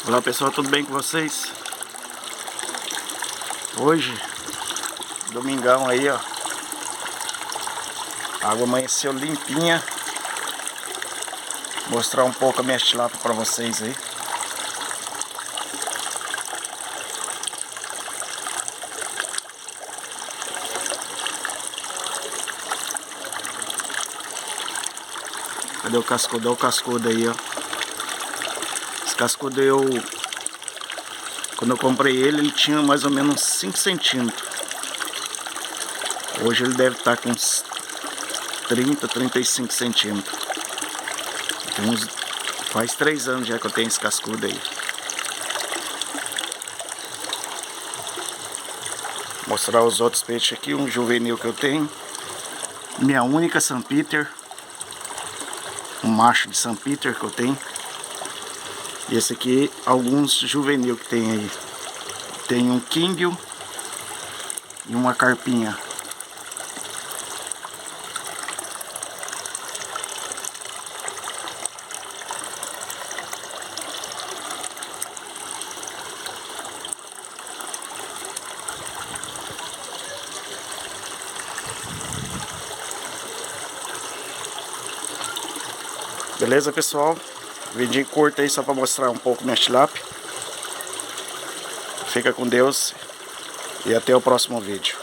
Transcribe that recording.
Olá pessoal, tudo bem com vocês? Hoje, domingão aí, ó. A água amanheceu limpinha. Vou mostrar um pouco a minha tilápia pra vocês aí. Cadê o cascudo? Olha o cascudo aí, ó. Esse cascudo quando eu comprei ele tinha mais ou menos 5 centímetros. Hoje ele deve estar com uns 30, 35 centímetros. Faz 3 anos já que eu tenho esse cascudo aí. Vou mostrar os outros peixes aqui, um juvenil que eu tenho. Minha única St. Peter. Um macho de St. Peter que eu tenho. E esse aqui, alguns juvenil que tem aí. Tem um King e uma carpinha. Beleza, pessoal? Vídeo curto aí só para mostrar um pouco minha tilápia. Fica com Deus e até o próximo vídeo.